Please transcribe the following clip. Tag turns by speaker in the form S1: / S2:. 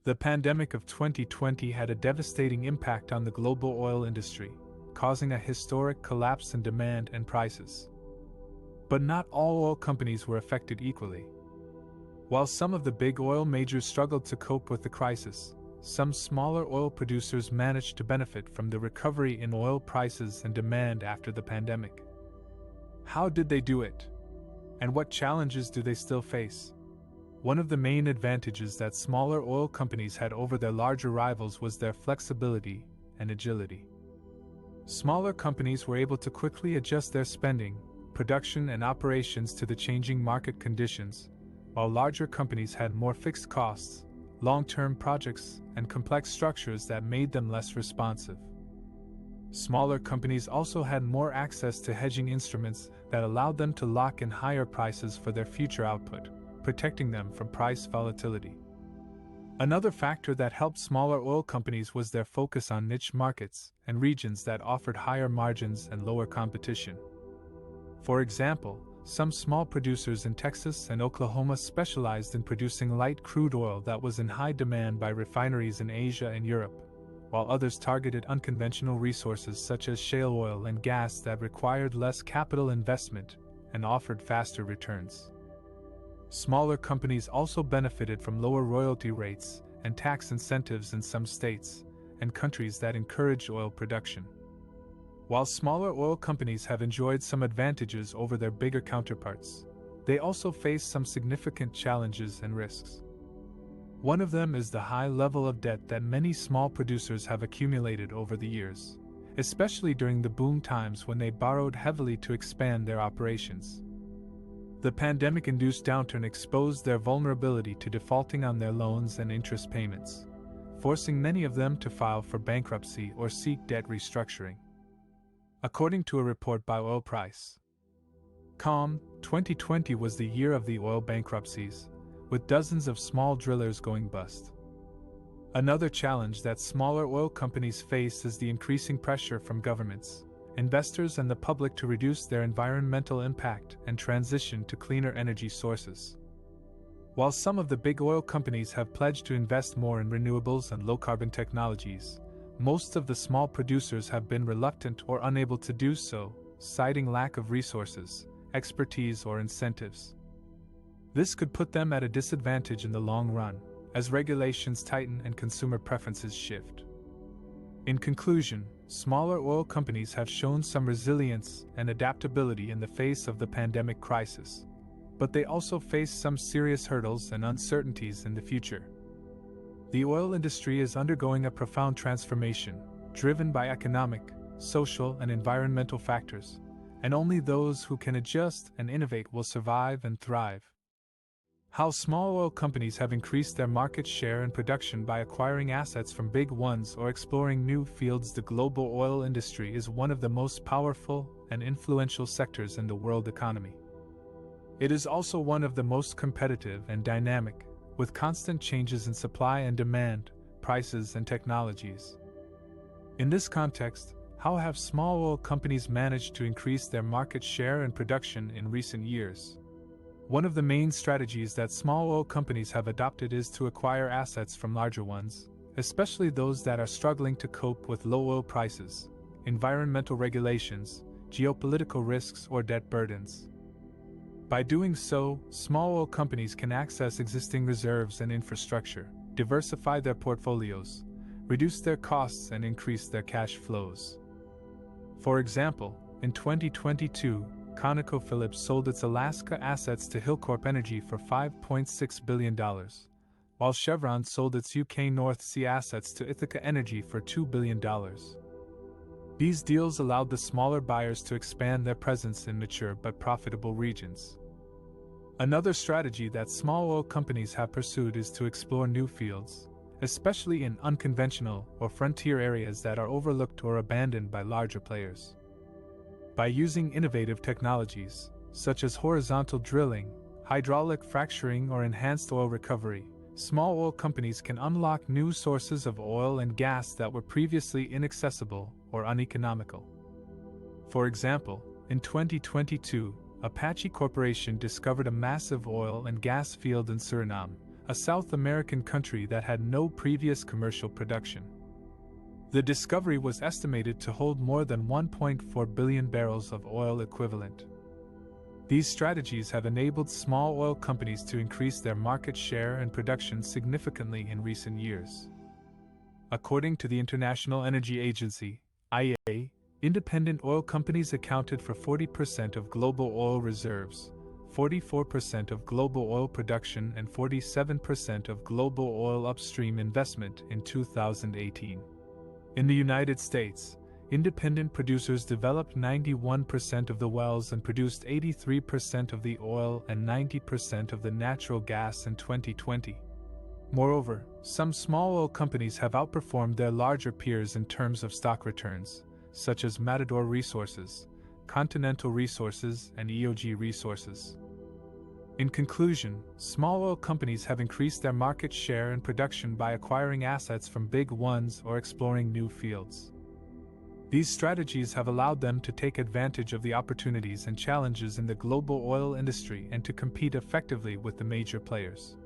S1: The pandemic of 2020 had a devastating impact on the global oil industry, causing a historic collapse in demand and prices. But not all oil companies were affected equally. While some of the big oil majors struggled to cope with the crisis, some smaller oil producers managed to benefit from the recovery in oil prices and demand after the pandemic. How did they do it? And what challenges do they still face? One of the main advantages that smaller oil companies had over their larger rivals was their flexibility and agility. Smaller companies were able to quickly adjust their spending, production, and operations to the changing market conditions, while larger companies had more fixed costs, long-term projects, and complex structures that made them less responsive. Smaller companies also had more access to hedging instruments that allowed them to lock in higher prices for their future output, protecting them from price volatility. Another factor that helped smaller oil companies was their focus on niche markets and regions that offered higher margins and lower competition. For example, some small producers in Texas and Oklahoma specialized in producing light crude oil that was in high demand by refineries in Asia and Europe, while others targeted unconventional resources such as shale oil and gas that required less capital investment and offered faster returns. Smaller companies also benefited from lower royalty rates and tax incentives in some states and countries that encouraged oil production. While smaller oil companies have enjoyed some advantages over their bigger counterparts, they also face some significant challenges and risks. One of them is the high level of debt that many small producers have accumulated over the years, especially during the boom times when they borrowed heavily to expand their operations. The pandemic-induced downturn exposed their vulnerability to defaulting on their loans and interest payments, forcing many of them to file for bankruptcy or seek debt restructuring. According to a report by Oil Price.com, 2020 was the year of the oil bankruptcies, with dozens of small drillers going bust. Another challenge that smaller oil companies face is the increasing pressure from governments, investors, and the public to reduce their environmental impact and transition to cleaner energy sources. While some of the big oil companies have pledged to invest more in renewables and low-carbon technologies, most of the small producers have been reluctant or unable to do so, citing lack of resources, expertise, or incentives. This could put them at a disadvantage in the long run, as regulations tighten and consumer preferences shift. In conclusion, smaller oil companies have shown some resilience and adaptability in the face of the pandemic crisis, but they also face some serious hurdles and uncertainties in the future. The oil industry is undergoing a profound transformation, driven by economic, social, and environmental factors, and only those who can adjust and innovate will survive and thrive. How small oil companies have increased their market share and production by acquiring assets from big ones or exploring new fields. The global oil industry is one of the most powerful and influential sectors in the world economy. It is also one of the most competitive and dynamic, with constant changes in supply and demand, prices, and technologies. In this context, how have small oil companies managed to increase their market share and production in recent years? One of the main strategies that small oil companies have adopted is to acquire assets from larger ones, especially those that are struggling to cope with low oil prices, environmental regulations, geopolitical risks, or debt burdens. By doing so, small oil companies can access existing reserves and infrastructure, diversify their portfolios, reduce their costs, and increase their cash flows. For example, in 2022, ConocoPhillips sold its Alaska assets to Hilcorp Energy for $5.6 billion, while Chevron sold its UK North Sea assets to Ithaca Energy for $2 billion. These deals allowed the smaller buyers to expand their presence in mature but profitable regions. Another strategy that small oil companies have pursued is to explore new fields, especially in unconventional or frontier areas that are overlooked or abandoned by larger players. By using innovative technologies, such as horizontal drilling, hydraulic fracturing, or enhanced oil recovery, small oil companies can unlock new sources of oil and gas that were previously inaccessible or uneconomical. For example, in 2022, Apache Corporation discovered a massive oil and gas field in Suriname, a South American country that had no previous commercial production. The discovery was estimated to hold more than 1.4 billion barrels of oil equivalent. These strategies have enabled small oil companies to increase their market share and production significantly in recent years. According to the International Energy Agency, IEA, independent oil companies accounted for 40% of global oil reserves, 44% of global oil production, and 47% of global oil upstream investment in 2018. In the United States, independent producers developed 91% of the wells and produced 83% of the oil and 90% of the natural gas in 2020. Moreover, some small oil companies have outperformed their larger peers in terms of stock returns, such as Matador Resources, Continental Resources, and EOG Resources. In conclusion, small oil companies have increased their market share and production by acquiring assets from big ones or exploring new fields. These strategies have allowed them to take advantage of the opportunities and challenges in the global oil industry and to compete effectively with the major players.